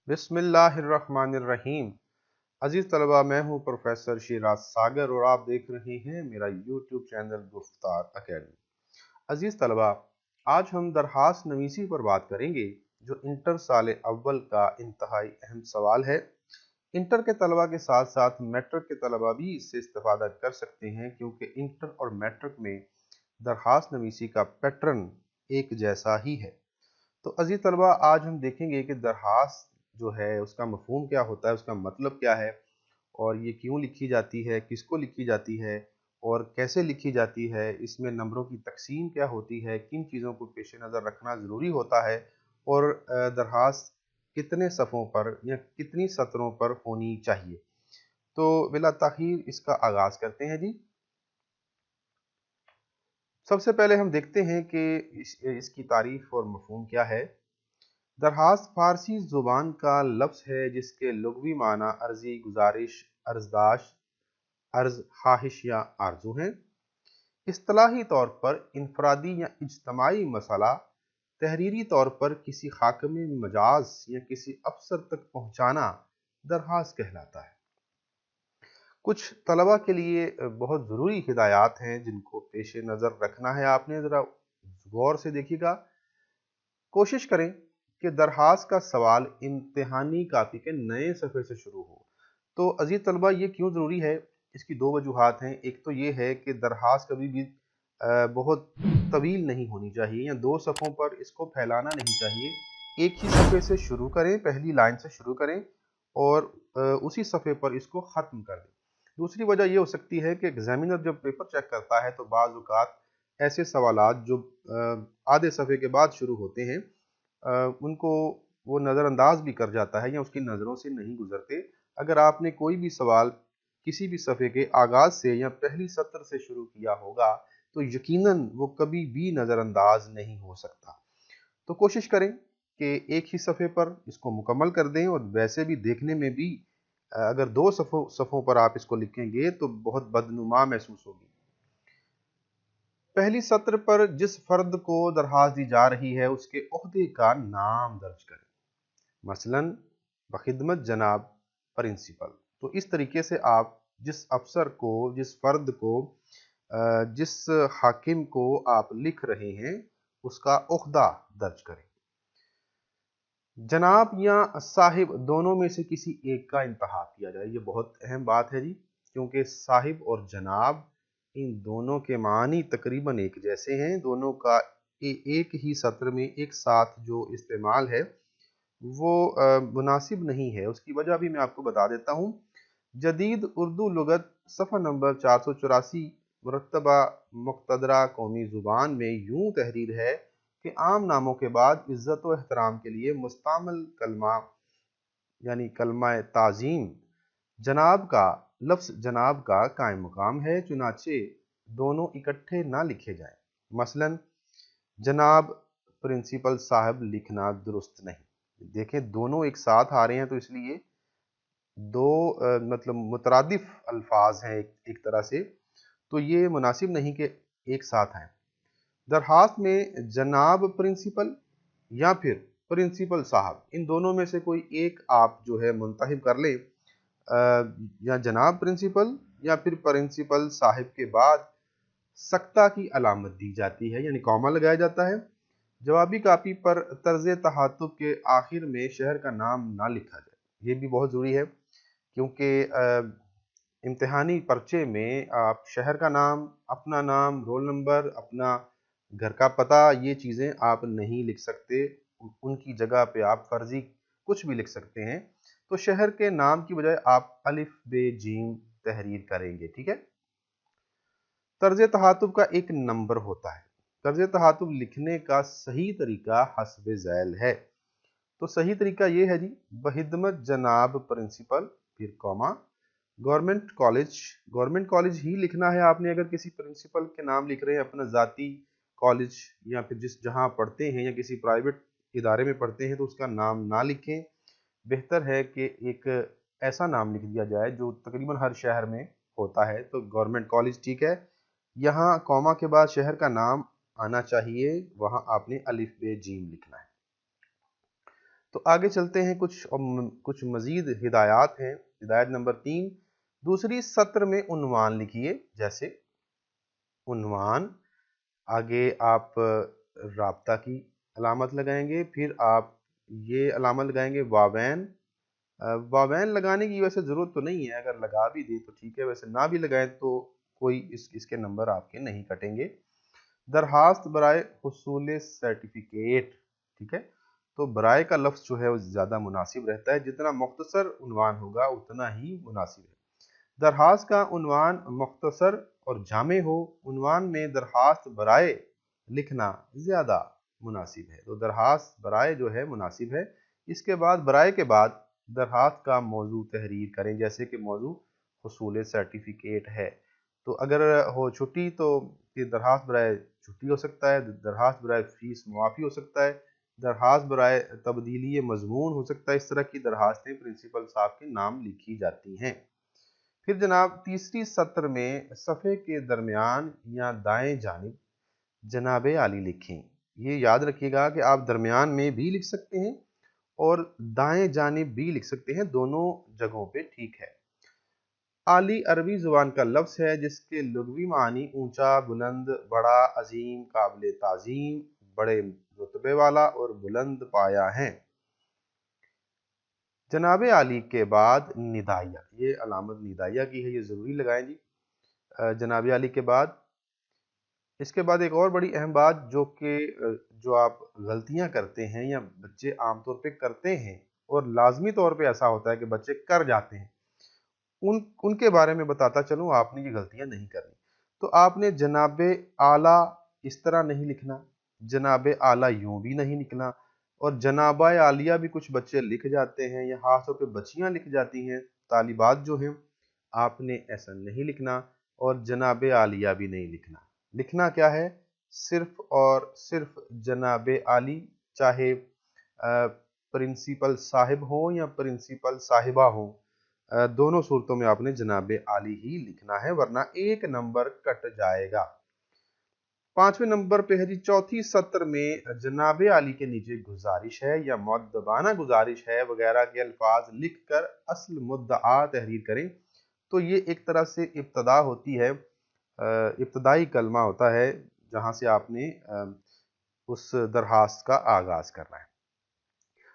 बिस्मिल्लाहिर्रहमानिर्रहीम। अजीज़ तलबा, मैं हूँ प्रोफेसर शिराज सागर और आप देख रहे हैं मेरा यूट्यूब चैनल गुफ्तार एकेडमी। अजीज़ तलबा, आज हम दरखास्त नवीसी पर बात करेंगे जो इंटर साल अव्वल का इंतहाई अहम सवाल है। इंटर के तलबा के साथ साथ मैट्रिक के तलबा भी इससे इस्तेफादा कर सकते हैं, क्योंकि इंटर और मैट्रिक में दरखास्त नवीसी का पैटर्न एक जैसा ही है। तो अजीज़ तलबा, आज हम देखेंगे कि दरखास्त जो है उसका मफ़हूम क्या होता है, उसका मतलब क्या है, और ये क्यों लिखी जाती है, किसको लिखी जाती है और कैसे लिखी जाती है, इसमें नंबरों की तकसीम क्या होती है, किन चीज़ों को पेश नज़र रखना ज़रूरी होता है, और दरखास्त कितने सफ़ों पर या कितनी सत्रों पर होनी चाहिए। तो बिला ताख़ीर इसका आगाज़ करते हैं जी। सबसे पहले हम देखते हैं कि इसकी तारीफ़ और मफ़हूम क्या है। दरखास्त फ़ारसी ज़ुबान का लफ्ज़ है जिसके लुग़वी माना अर्ज़ी, गुज़ारिश, अर्ज़दाश, अर्ज़, ख़्वाहिश या आरज़ू हैं। इस्तिलाही तौर पर इनफ़रादी या इज्तिमाई मसला तहरीरी तौर पर किसी हाकिम मजाज या किसी अफसर तक पहुँचाना दरखास्त कहलाता है। कुछ तलबा के लिए बहुत ज़रूरी हिदायत हैं जिनको पेश नज़र रखना है। आपने ज़रा गौर से देखिएगा। कोशिश करें कि दरखास्त का सवाल इम्तिहानी कापी के नए सफ़े से शुरू हो। तो अजीज़ तलबा, ये क्यों ज़रूरी है? इसकी दो वजूहात हैं। एक तो ये है कि दरखास्त कभी भी बहुत तवील नहीं होनी चाहिए या दो सफ़ों पर इसको फैलाना नहीं चाहिए। एक ही सफ़े से शुरू करें, पहली लाइन से शुरू करें और उसी सफ़े पर इसको ख़त्म कर दें। दूसरी वजह ये हो सकती है कि एग्जामिनर जब पेपर चेक करता है तो बाज़ औक़ात ऐसे सवालात जो आधे सफ़े के बाद शुरू होते हैं, उनको वो नज़रअंदाज भी कर जाता है या उसकी नज़रों से नहीं गुजरते। अगर आपने कोई भी सवाल किसी भी सफ़े के आगाज़ से या पहली सत्र से शुरू किया होगा तो यकीनन वो कभी भी नज़रअंदाज नहीं हो सकता। तो कोशिश करें कि एक ही सफ़े पर इसको मुकम्मल कर दें, और वैसे भी देखने में भी अगर दो सफ़ों पर आप इसको लिखेंगे तो बहुत बदनुमा महसूस होगी। पहली सत्र पर जिस फर्द को दरखास्त दी जा रही है उसके ओहदे का नाम दर्ज करें। मसलन बखिदमत जनाब प्रिंसिपल। तो इस तरीके से आप जिस अफसर को, जिस फर्द को, जिस हाकिम को आप लिख रहे हैं उसका ओहदा दर्ज करें। जनाब या साहिब दोनों में से किसी एक का इंतखाब किया जाए। ये बहुत अहम बात है जी, क्योंकि साहिब और जनाब इन दोनों के मानी तकरीबन एक जैसे हैं। दोनों का एक ही सत्र में एक साथ जो इस्तेमाल है वो मुनासिब नहीं है। उसकी वजह भी मैं आपको बता देता हूँ। जदीद उर्दू लुगत सफ़ा नंबर 484 मुरतबा मुक़तदरा कौमी ज़ुबान में यूँ तहरीर है कि आम नामों के बाद इज़्ज़त व एहतराम के लिए मुस्तअमल कलमा यानी कलमा ताज़ीम जनाब का लफ्ज़ जनाब का कायम मुकाम है, चुनाचे दोनों इकट्ठे ना लिखे जाएं। मसलन जनाब प्रिंसिपल साहब लिखना दुरुस्त नहीं। देखें, दोनों एक साथ आ रहे हैं तो इसलिए दो मतलब मुतरादिफ अल्फाज हैं एक तरह से, तो ये मुनासिब नहीं कि एक साथ आए। दरखास्त में जनाब प्रिंसिपल या फिर प्रिंसिपल साहब, इन दोनों में से कोई एक आप जो है मुंतखब कर लें। या जनाब प्रिंसिपल या फिर प्रिंसिपल साहिब के बाद सख्ता की अलामत दी जाती है, यानी कॉमा लगाया जाता है। जवाबी कापी पर तर्ज तहातुब के आखिर में शहर का नाम ना लिखा जाए। ये भी बहुत ज़रूरी है, क्योंकि इम्तिहानी पर्चे में आप शहर का नाम, अपना नाम, रोल नंबर, अपना घर का पता, ये चीज़ें आप नहीं लिख सकते। उनकी जगह पे आप फर्जी कुछ भी लिख सकते हैं। तो शहर के नाम की बजाय आप अलिफ बे जीम तहरीर करेंगे, ठीक है। तर्ज तहातुब का एक नंबर होता है। तर्ज तहातुब लिखने का सही तरीका हस्ब झैल है। तो सही तरीका ये है जी, बहिदमत जनाब प्रिंसिपल, फिर comma, government college. Government college ही लिखना है आपने। अगर किसी प्रिंसिपल के नाम लिख रहे हैं अपना ज़ाती कॉलेज या फिर जहाँ पढ़ते हैं या किसी प्राइवेट इदारे में पढ़ते हैं तो उसका नाम ना लिखें। बेहतर है कि एक ऐसा नाम लिख दिया जाए जो तकरीबन हर शहर में होता है। तो गवर्नमेंट कॉलेज ठीक है। यहाँ कॉमा के बाद शहर का नाम आना चाहिए, वहाँ आपने अलिफ बे जीम लिखना है। तो आगे चलते हैं, कुछ मज़ीद हिदायत हैं। हिदायत नंबर 3, दूसरी सत्र में उन्वान लिखिए। जैसे उन्वान, आगे आप राब्ता की अलामत लगाएंगे, फिर आप ये अलामत लगाएंगे वावैन। वावैन लगाने की वैसे ज़रूरत तो नहीं है, अगर लगा भी दे तो ठीक है, वैसे ना भी लगाएं तो कोई इसके नंबर आपके नहीं कटेंगे। दरखास्त बराए हुसूल सर्टिफिकेट, ठीक है, तो बराए का लफ्ज़ जो है वो ज़्यादा मुनासिब रहता है, जितना मुख्तसर उन्वान होगा उतना ही मुनासिब है। दरखास्त का उन्वान मुख्तसर और जामे हो, उन्वान में दरखास्त बराए लिखना ज़्यादा मुनासिब है। तो दरखास्त बराए जो है मुनासिब है। इसके बाद बराए के बाद दरखास्त का मौजू तहरीर करें, जैसे कि मौजू हुसूल सर्टिफिकेट है, तो अगर हो छुट्टी तो ये दरखास्त बराए छुट्टी हो सकता है, दरखास्त बराए फीस मुआफ़ी हो सकता है, दरखास्त बराए तब्दीली मजमून हो सकता है। इस तरह की दरखास्तें प्रिंसिपल साहब के नाम लिखी जाती हैं। फिर जनाब तीसरी सत्र में सफ़े के दरमियान या दाएं जानिब जनाब आली लिखें। ये याद रखिएगा कि आप दरमियान में भी लिख सकते हैं और दाएं जानिब भी लिख सकते हैं, दोनों जगहों पे ठीक है। आली अरबी ज़ुबान का लफ्ज़ है जिसके लुग़वी मानी ऊंचा, बुलंद, बड़ा, अजीम, काबिल ताज़ीम, बड़े रुतबे वाला और बुलंद पाया है। जनाब आली के बाद निदाइया, ये अलामत निदाइया की है, ये ज़रूरी लगाएं जी। जनाब आली के बाद, इसके बाद एक और बड़ी अहम बात जो आप गलतियां करते हैं या बच्चे आमतौर पे करते हैं और लाजमी तौर पे ऐसा होता है कि बच्चे कर जाते हैं, उनके बारे में बताता चलूँ, आपने ये गलतियां नहीं करनी। तो आपने जनाबे आला इस तरह नहीं लिखना, जनाबे आला यूं भी नहीं लिखना, और जनाबा आलिया भी कुछ बच्चे लिख जाते हैं या खास तौर पे बच्चियां लिख जाती हैं, तालिबात जो हैं, आपने ऐसा नहीं लिखना, और जनाबे आलिया भी नहीं लिखना। लिखना क्या है, सिर्फ और सिर्फ जनाबे आली, चाहे प्रिंसिपल साहिब हो या प्रिंसिपल साहिबा हो, दोनों सूरतों में आपने जनाबे आली ही लिखना है, वरना एक नंबर कट जाएगा। 5वें नंबर पे है जी, चौथी सत्र में जनाबे आली के नीचे गुजारिश है या मुअद्दबाना गुजारिश है वगैरह के अल्फाज लिखकर असल मुद्दआ तहरीर करें। तो ये एक तरह से इब्तदा होती है, इब्तदाई कलमा होता है जहाँ से आपने उस दरखास्त का आगाज करना है।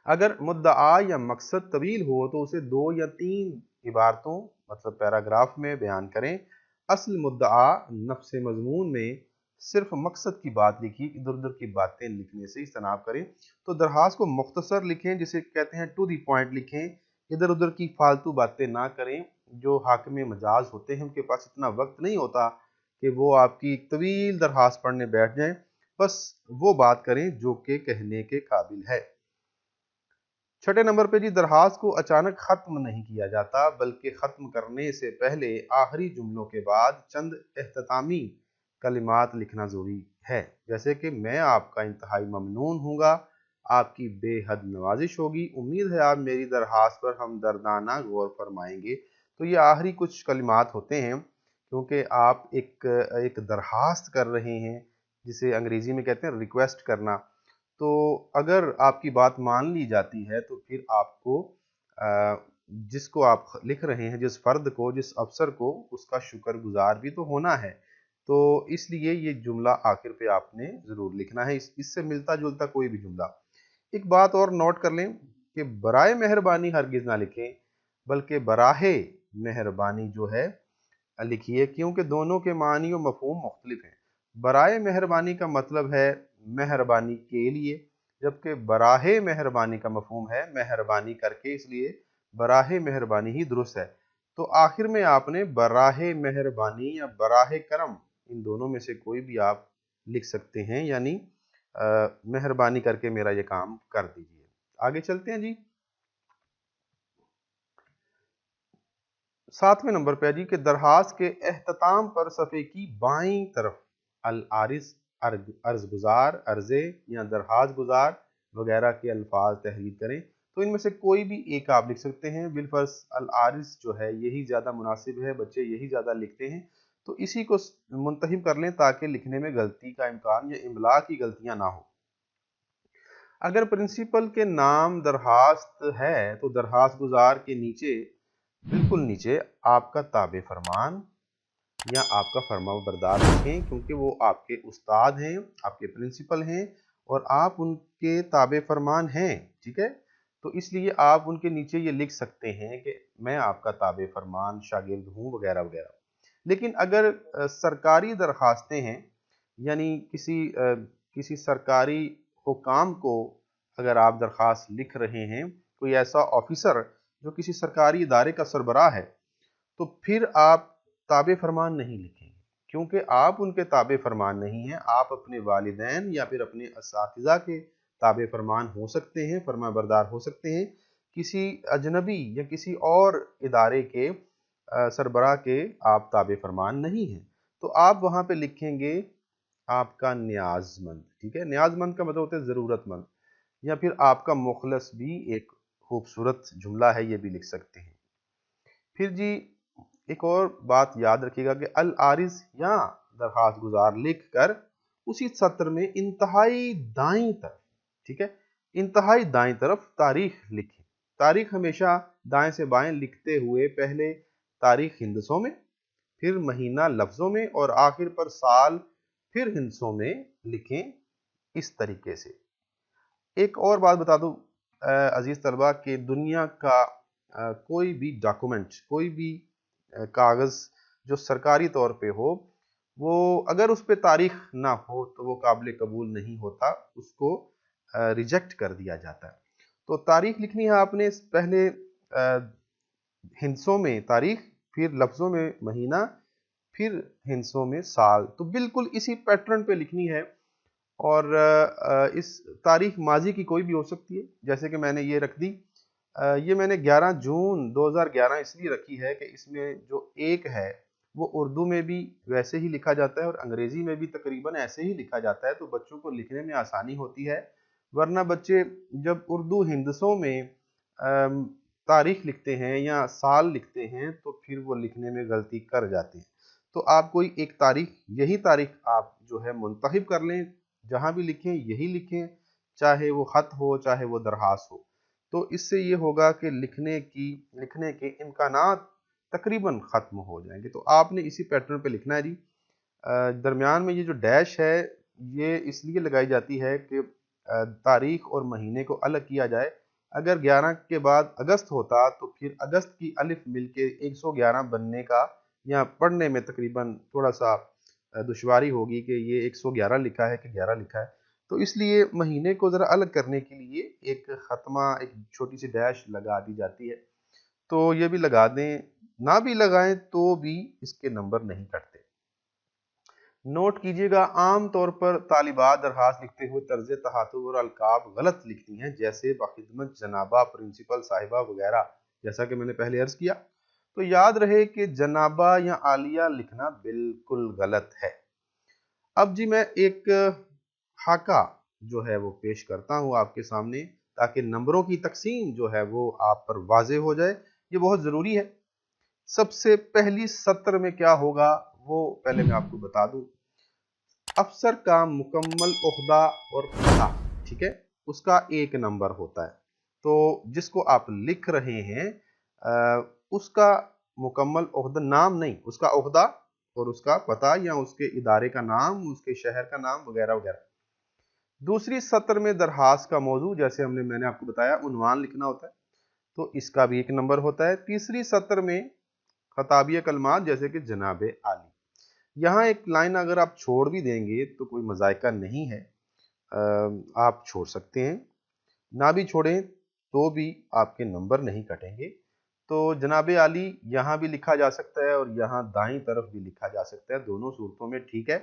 अगर मुद्दआ या मकसद तवील हो तो उसे 2 या 3 इबारतों मतलब पैराग्राफ में बयान करें। असल मुद्दआ नफ्स मजमून में सिर्फ मकसद की बात लिखिए, इधर उधर की बातें लिखने से इज्तनाब करें। तो दरखास्त को मुख्तसर लिखें, जिसे कहते हैं टू दी पॉइंट लिखें, इधर उधर की फालतू बातें ना करें। जो हाकिम मजाज होते हैं उनके पास इतना वक्त नहीं होता कि वो आपकी तवील दरखास्त पढ़ने बैठ जाएं, बस वो बात करें जो कि कहने के काबिल है। 6ठे नंबर पे जी, दरखास्त को अचानक ख़त्म नहीं किया जाता, बल्कि ख़त्म करने से पहले आखिरी जुमलों के बाद चंद एहततामी कलिमात लिखना ज़रूरी है, जैसे कि मैं आपका इंतहाई ममनून हूँगा, आपकी बेहद नवाजिश होगी, उम्मीद है आप मेरी दरखास्त पर हमदर्दाना गौर फरमाएंगे। तो ये आखिरी कुछ कलिमात होते हैं, क्योंकि आप एक दरखास्त कर रहे हैं, जिसे अंग्रेज़ी में कहते हैं रिक्वेस्ट करना। तो अगर आपकी बात मान ली जाती है तो फिर आपको जिसको आप लिख रहे हैं, जिस फर्द को, जिस अफसर को, उसका शुक्रगुजार भी तो होना है। तो इसलिए ये जुमला आखिर पे आपने ज़रूर लिखना है, इससे मिलता जुलता कोई भी जुमला। एक बात और नोट कर लें कि बराए मेहरबानी हरगिज़ ना लिखें, बल्कि बराहे मेहरबानी जो है लिखिए, क्योंकि दोनों के मानी और मफहूम मुख्तलिफ हैं। बराए मेहरबानी का मतलब है मेहरबानी के लिए, जबकि बराहे मेहरबानी का मफहूम है मेहरबानी करके, इसलिए बराहे मेहरबानी ही दुरुस्त है। तो आखिर में आपने बराहे मेहरबानी या बराहे करम, इन दोनों में से कोई भी आप लिख सकते हैं, यानी मेहरबानी करके मेरा ये काम कर दीजिए। आगे चलते हैं जी। 7वें नंबर पे है जी कि दरखास्त के एहतताम पर सफ़े की बाईं तरफ अल आरिस, अर्ज गुजार, अर्जे या दरखास्त गुजार वगैरह के अल्फाज तहरीर करें। तो इनमें से कोई भी एक आप लिख सकते हैं। बिलफर्ज अल आरिस जो है यही ज़्यादा मुनासिब है, बच्चे यही ज़्यादा लिखते हैं, तो इसी को मुंतहिब कर लें ताकि लिखने में गलती का इम्कान या इमला की गलतियाँ ना हो। अगर प्रिंसिपल के नाम दरखास्त है तो दरखास्त गुजार के नीचे, बिल्कुल नीचे आपका ताबे फरमान या आपका फरमाबरदार लिखें, क्योंकि वो आपके उस्ताद हैं, आपके प्रिंसिपल हैं और आप उनके ताबे फरमान हैं, ठीक है। तो इसलिए आप उनके नीचे ये लिख सकते हैं कि मैं आपका ताबे फरमान शागिर्द हूँ वगैरह वगैरह। लेकिन अगर सरकारी दरखास्तें हैं, यानी किसी सरकारी हुकाम को अगर आप दरखास्त लिख रहे हैं, कोई ऐसा ऑफिसर जो किसी सरकारी इदारे का सरबराह है, तो फिर आप ताबे फरमान नहीं लिखेंगे, क्योंकि आप उनके ताबे फरमान नहीं हैं। आप अपने वालिदैन या फिर अपने असातिज़ा के ताबे फरमान हो सकते हैं, फरमाबरदार हो सकते हैं, किसी अजनबी या किसी और इदारे के सरबराह के आप ताबे फरमान नहीं हैं। तो आप वहाँ पे लिखेंगे आपका न्याज़मंद, ठीक है। न्याज़मंद का मतलब होता है ज़रूरतमंद, या फिर आपका मुखलस भी एक खूबसूरत जुमला है, ये भी लिख सकते हैं। फिर जी एक और बात याद रखिएगा कि अल आरिज या दरखास्त गुजार लिख कर उसी सत्र में इंतहाई दाईं तरफ, ठीक है, इंतहाई दाईं तरफ तारीख लिखें। तारीख हमेशा दाएं से बाएं लिखते हुए पहले तारीख हिंदसों में, फिर महीना लफ्जों में और आखिर पर साल फिर हिंदसों में लिखें, इस तरीके से। एक और बात बता दूं अजीज तलबा कि दुनिया का कोई भी डॉक्यूमेंट, कोई भी कागज़ जो सरकारी तौर पे हो, वो अगर उस पे तारीख ना हो तो वो काबिल कबूल नहीं होता, उसको रिजेक्ट कर दिया जाता है। तो तारीख लिखनी है आपने पहले हिंसों में तारीख, फिर लफ्ज़ों में महीना, फिर हिंसों में साल। तो बिल्कुल इसी पैटर्न पे लिखनी है। और इस तारीख माजी की कोई भी हो सकती है, जैसे कि मैंने ये रख दी। ये मैंने 11 जून 2011 इसलिए रखी है कि इसमें जो एक है वो उर्दू में भी वैसे ही लिखा जाता है और अंग्रेज़ी में भी तकरीबन ऐसे ही लिखा जाता है, तो बच्चों को लिखने में आसानी होती है। वरना बच्चे जब उर्दू हिंदसों में तारीख लिखते हैं या साल लिखते हैं तो फिर वो लिखने में गलती कर जाते हैं। तो आप कोई एक तारीख, यही तारीख आप जो है मुंतखब कर लें, जहाँ भी लिखें यही लिखें, चाहे वो ख़त हो चाहे वो दरखास्त हो। तो इससे ये होगा कि लिखने के इम्कानात तकरीबन ख़त्म हो जाएंगे। तो आपने इसी पैटर्न पे लिखना है जी। दरमियान में ये जो डैश है ये इसलिए लगाई जाती है कि तारीख और महीने को अलग किया जाए। अगर 11 के बाद अगस्त होता तो फिर अगस्त की अलिफ मिलके 111 बनने का या पढ़ने में तकरीबन थोड़ा सा दुश्वारी होगी कि ये 111 लिखा है कि 11 लिखा है। तो इसलिए महीने को ज़रा अलग करने के लिए एक ख़त्मा, एक छोटी सी डैश लगा दी जाती है। तो ये भी लगा दें, ना भी लगाएं तो भी इसके नंबर नहीं कटते। नोट कीजिएगा, आम तौर पर तालिबात दरखास्त लिखते हुए तर्ज तहातुब और अलकाब गलत लिखती हैं, जैसे बखिदमत जनाबा, प्रिंसिपल साहिबा वगैरह, जैसा कि मैंने पहले अर्ज किया। तो याद रहे कि जनाबा या आलिया लिखना बिल्कुल गलत है। अब जी मैं एक खाका जो है वो पेश करता हूँ आपके सामने, ताकि नंबरों की तकसीम जो है वो आप पर वाज़े हो जाए। ये बहुत ज़रूरी है। सबसे पहली सत्र में क्या होगा वो पहले मैं आपको बता दूं। अफसर का मुकम्मल ओहदा और पता, ठीक है, उसका एक नंबर होता है। तो जिसको आप लिख रहे हैं उसका मुकम्मल ओहदा, नाम नहीं, उसका ओहदा और उसका पता या उसके इदारे का नाम, उसके शहर का नाम वगैरह वगैरह। दूसरी सत्र में दरखास्त का मौजू, जैसे मैंने आपको बताया उन्वान लिखना होता है, तो इसका भी एक नंबर होता है। तीसरी सत्र में खताबिया कलमात, जैसे कि जनाबे आली। यहाँ एक लाइन अगर आप छोड़ भी देंगे तो कोई मजायका नहीं है, आप छोड़ सकते हैं। ना भी छोड़ें तो भी आपके नंबर नहीं कटेंगे। तो जनाबे आली यहाँ भी लिखा जा सकता है और यहाँ दाईं तरफ भी लिखा जा सकता है, दोनों सूरतों में ठीक है।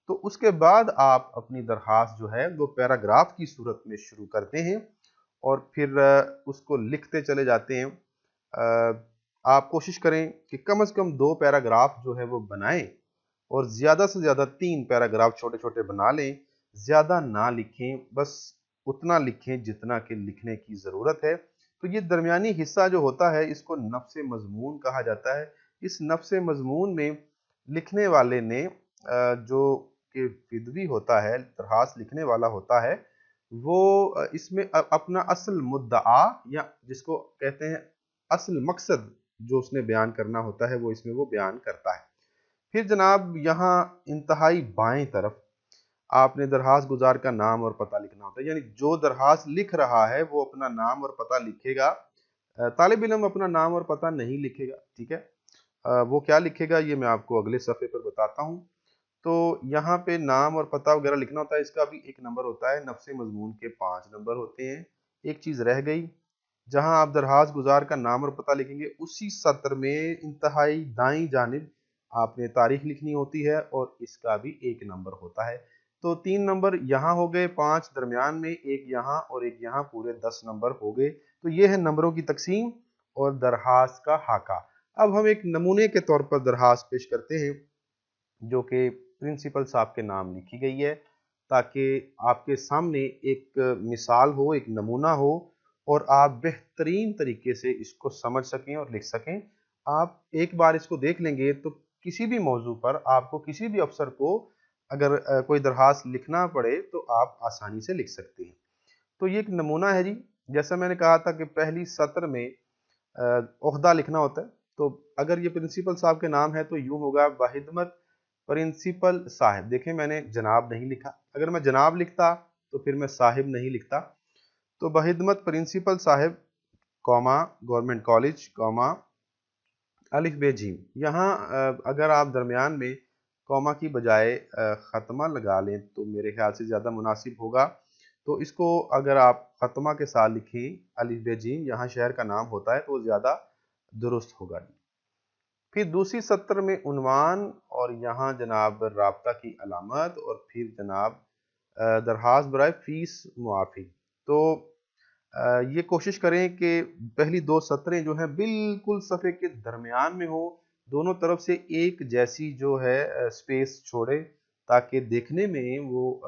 तो उसके बाद आप अपनी दरखास्त जो है वो पैराग्राफ की सूरत में शुरू करते हैं और फिर उसको लिखते चले जाते हैं। आप कोशिश करें कि कम से कम 2 पैराग्राफ जो है वो बनाएं और ज़्यादा से ज़्यादा 3 पैराग्राफ छोटे छोटे बना लें। ज़्यादा ना लिखें, बस उतना लिखें जितना कि लिखने की ज़रूरत है। तो ये दरमियानी हिस्सा जो होता है इसको नफ्स मज़मून कहा जाता है। इस नफ्स मज़मून में लिखने वाले ने जो कि फिदवी होता है, दरखास्त लिखने वाला होता है, वो इसमें अपना असल मुद्दआ या जिसको कहते हैं असल मकसद जो उसने बयान करना होता है वो इसमें वो बयान करता है। फिर जनाब यहाँ इंतहाई बाएं तरफ आपने दरखास्त गुजार का नाम और पता लिखना होता है, यानी जो दरखास्त लिख रहा है वो अपना नाम और पता लिखेगा। तालिब इल्म अपना नाम और पता नहीं लिखेगा, ठीक है। वो क्या लिखेगा ये मैं आपको अगले सफ़े पर बताता हूँ। तो यहाँ पे नाम और पता वगैरह लिखना होता है, इसका भी एक नंबर होता है, नफ्से मजमून के 5 नंबर होते हैं। एक चीज़ रह गई, जहाँ आप दरखास्त गुजार का नाम और पता लिखेंगे उसी सत्र में इंतहाई दाईं जानिब आपने तारीख लिखनी होती है और इसका भी एक नंबर होता है। तो 3 नंबर यहाँ हो गए, 5 दरमियान में, एक यहाँ और एक यहाँ, पूरे 10 नंबर हो गए। तो ये है नंबरों की तकसीम और दरखास्त का खाका। अब हम एक नमूने के तौर पर दरखास्त पेश करते हैं जो कि प्रिंसिपल साहब के नाम लिखी गई है, ताकि आपके सामने एक मिसाल हो, एक नमूना हो और आप बेहतरीन तरीके से इसको समझ सकें और लिख सकें। आप एक बार इसको देख लेंगे तो किसी भी मौजू पर आपको किसी भी अफसर को अगर कोई दरखास्त लिखना पड़े तो आप आसानी से लिख सकते हैं। तो ये एक नमूना है जी। जैसा मैंने कहा था कि पहली सत्र में ओहदा लिखना होता है, तो अगर ये प्रिंसिपल साहब के नाम है तो यूं होगा बहिदमत प्रिंसिपल साहिब। देखें मैंने जनाब नहीं लिखा, अगर मैं जनाब लिखता तो फिर मैं साहिब नहीं लिखता। तो बहिदमत प्रिंसिपल साहिब कॉमा गवर्नमेंट कॉलेज कॉमा अलिफ बे जीम। यहाँ अगर आप दरमियान में कॉमा की बजाय ख़त्मा लगा लें तो मेरे ख्याल से ज़्यादा मुनासिब होगा। तो इसको अगर आप ख़त्मा के साथ लिखें अलिफ बे जीम, यहाँ शहर का नाम होता है तो वो ज़्यादा दुरुस्त होगा। फिर दूसरी सत्र में उन्वान और यहाँ जनाब राब्ता की अलामत और फिर जनाब दरखास्त बराए फीस मुआफ़ी। तो ये कोशिश करें कि पहली 2 सत्रें जो हैं बिल्कुल सफ़े के दरमियान में हो, दोनों तरफ से एक जैसी जो है स्पेस छोड़े ताकि देखने में वो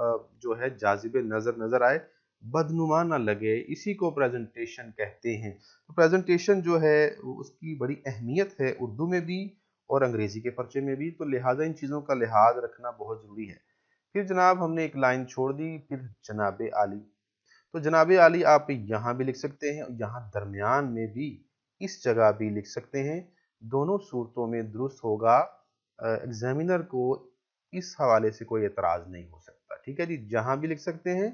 जो है जाज़िब नज़र नज़र आए, बदनुमा ना लगे। इसी को प्रेजेंटेशन कहते हैं। तो प्रेजेंटेशन जो है उसकी बड़ी अहमियत है उर्दू में भी और अंग्रेज़ी के पर्चे में भी, तो लिहाजा इन चीज़ों का लिहाज रखना बहुत ज़रूरी है। फिर जनाब हमने एक लाइन छोड़ दी, फिर जनाब आली। तो जनाब आली आप यहाँ भी लिख सकते हैं, यहाँ दरमियान में भी, इस जगह भी लिख सकते हैं। दोनों सूरतों में दुरुस्त होगा। एग्जामिनर को इस हवाले से कोई एतराज़ नहीं हो सकता, ठीक है जी। जहाँ भी लिख सकते हैं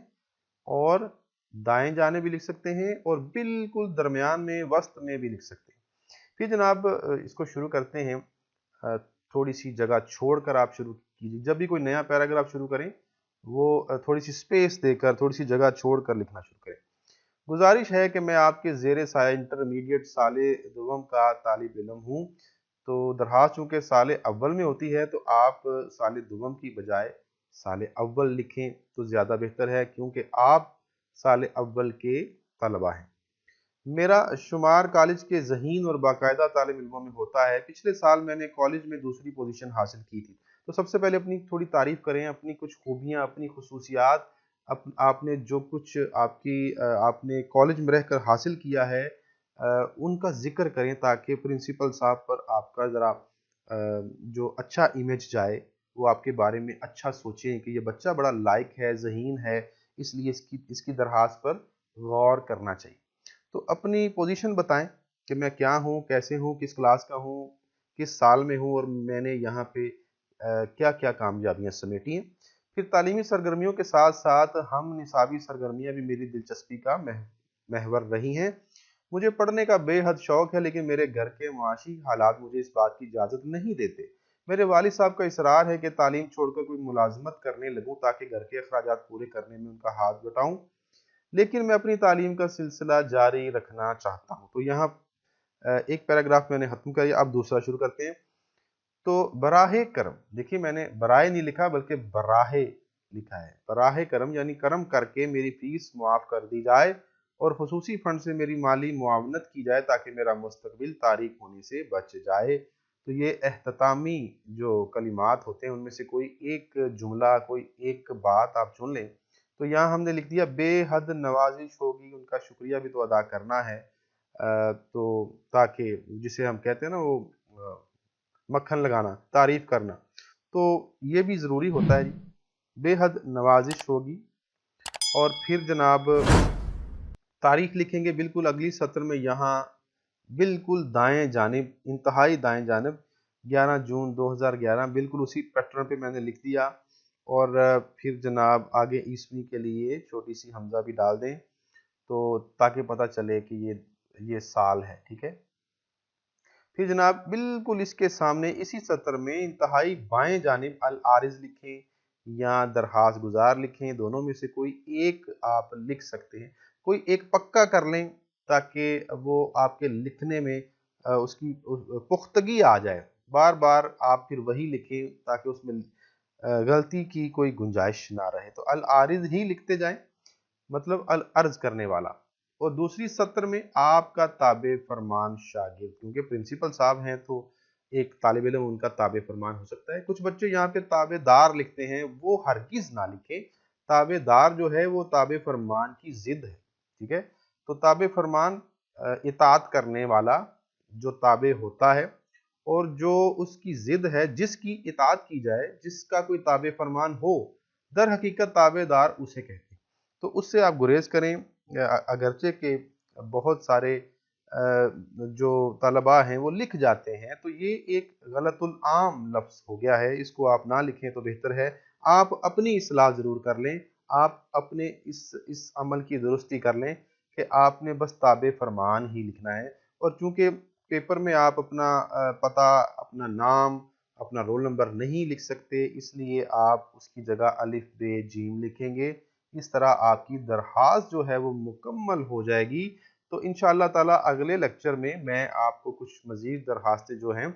और दाएं जाने भी लिख सकते हैं और बिल्कुल दरमियान में वस्त में भी लिख सकते हैं। फिर जनाब इसको शुरू करते हैं। थोड़ी सी जगह छोड़कर आप शुरू कीजिए। जब भी कोई नया पैराग्राफ शुरू करें वो थोड़ी सी स्पेस देकर, थोड़ी सी जगह छोड़कर लिखना शुरू करें। गुजारिश है कि मैं आपके ज़ेरे साया इंटरमीडिएट साले दुवम का तालिब इल्म हूँ, तो दरखास्त चूँकि साले अव्वल में होती है तो आप साले दुवम की बजाय साले अव्वल लिखें तो ज़्यादा बेहतर है, क्योंकि आप साले अव्वल के तलबा हैं। मेरा शुमार कॉलेज के ज़हीन और बाकायदा तालिब इल्मों में होता है। पिछले साल मैंने कॉलेज में दूसरी पोजीशन हासिल की थी। तो सबसे पहले अपनी थोड़ी तारीफ़ करें, अपनी कुछ खूबियाँ, अपनी खुसूसियात, आपने जो कुछ आपने कॉलेज में रहकर हासिल किया है उनका ज़िक्र करें ताकि प्रिंसिपल साहब पर आपका ज़रा जो अच्छा इमेज जाए, वो आपके बारे में अच्छा सोचें कि ये बच्चा बड़ा लायक है, ज़हीन है, इसलिए इसकी इसकी दरखास्त पर गौर करना चाहिए। तो अपनी पोजीशन बताएं कि मैं क्या हूँ, कैसे हूँ, किस क्लास का हूँ, किस साल में हूँ और मैंने यहाँ पे क्या क्या कामयाबियाँ समेटी हैं। फिर तालीमी सरगर्मियों के साथ साथ हम निसाबी सरगर्मियाँ भी मेरी दिलचस्पी का महवर रही हैं। मुझे पढ़ने का बेहद शौक है, लेकिन मेरे घर के मुआशी हालात मुझे इस बात की इजाज़त नहीं देते। मेरे वालिद साहब का इसरार है कि तालीम छोड़कर कोई मुलाजमत करने लगूँ ताकि घर के अखराजात पूरे करने में उनका हाथ बटाऊँ, लेकिन मैं अपनी तालीम का सिलसिला जारी रखना चाहता हूँ। तो यहाँ एक पैराग्राफ मैंने ख़त्म कर दिया, अब दूसरा शुरू करते हैं। तो बराहे करम, देखिए मैंने बराए नहीं लिखा बल्कि बराहे लिखा है। बराहे करम यानी करम करके मेरी फीस मुआफ़ कर दी जाए और खसूसी फंड से मेरी माली मुआवनत की जाए ताकि मेरा मुस्तकबिल तारीक होने से बच जाए। तो ये एहततामी जो कलिमात होते हैं उनमें से कोई एक जुमला, कोई एक बात आप चुन लें। तो यहाँ हमने लिख दिया बेहद नवाजिश होगी, उनका शुक्रिया भी तो अदा करना है। तो ताकि जिसे हम कहते हैं ना वो मक्खन लगाना, तारीफ करना, तो ये भी ज़रूरी होता है जी। बेहद नवाजिश होगी और फिर जनाब तारीख लिखेंगे बिल्कुल अगली सत्र में, यहाँ बिल्कुल दाएं जानिब, इंतहाई दाएं जानिब 11 जून 2011, बिल्कुल उसी पैटर्न पे मैंने लिख दिया। और फिर जनाब आगे ईस्वी के लिए छोटी सी हमजा भी डाल दें, तो ताकि पता चले कि ये साल है, ठीक है। फिर जनाब बिल्कुल इसके सामने इसी सत्र में इंतहाई बाएं जानिब अल आरिज लिखें या दरखास्त गुजार लिखें, दोनों में से कोई एक आप लिख सकते हैं। कोई एक पक्का कर लें ताकि वो आपके लिखने में उसकी पुख्तगी आ जाए। बार बार आप फिर वही लिखें ताकि उसमें गलती की कोई गुंजाइश ना रहे। तो अल आरिज ही लिखते जाएं, मतलब अल अर्ज करने वाला। और दूसरी सत्र में आपका ताबे फरमान शागिर्द, क्योंकि प्रिंसिपल साहब हैं तो एक तालिब इल्म उनका ताबे फरमान हो सकता है। कुछ बच्चे यहाँ पे ताबेदार लिखते हैं, वो हरगिज ना लिखें। ताबेदार जो है वो ताबे फरमान की जिद है, ठीक है। तो ताबे फरमान इताअत करने वाला जो ताबे होता है, और जो उसकी जिद है, जिसकी इताअत की जाए, जिसका कोई ताबे फरमान हो, दर हकीकत ताबेदार उसे कहते हैं। तो उससे आप गुरेज करें। अगरचे के बहुत सारे जो तलबा हैं वो लिख जाते हैं, तो ये एक गलतुल आम लफ्ज़ हो गया है, इसको आप ना लिखें तो बेहतर है। आप अपनी इस्लाह ज़रूर कर लें, आप अपने इस अमल की दुरुस्ती कर लें कि आपने बस ताबे फरमान ही लिखना है। और चूँकि पेपर में आप अपना पता, अपना नाम, अपना रोल नंबर नहीं लिख सकते, इसलिए आप उसकी जगह अलिफ बे जीम लिखेंगे। इस तरह आपकी दरख्वास्त जो है वो मुकम्मल हो जाएगी। तो इंशाअल्लाह ताला अगले लेक्चर में मैं आपको कुछ मज़ीद दरख्वास्तें जो हैं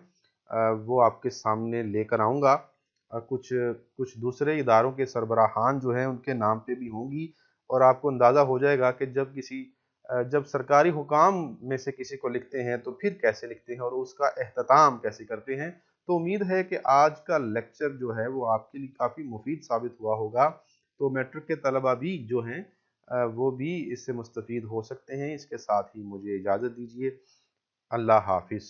वो आपके सामने लेकर आऊँगा। कुछ कुछ दूसरे इदारों के सरबराहान जो हैं उनके नाम पे भी होंगी, और आपको अंदाज़ा हो जाएगा कि जब सरकारी हुकाम में से किसी को लिखते हैं तो फिर कैसे लिखते हैं और उसका एहतताम कैसे करते हैं। तो उम्मीद है कि आज का लेक्चर जो है वो आपके लिए काफ़ी मुफीद साबित हुआ होगा। तो मैट्रिक के तलबा भी जो हैं वो भी इससे मुस्तफ़ीद हो सकते हैं। इसके साथ ही मुझे इजाज़त दीजिए। अल्लाह हाफ़िज़।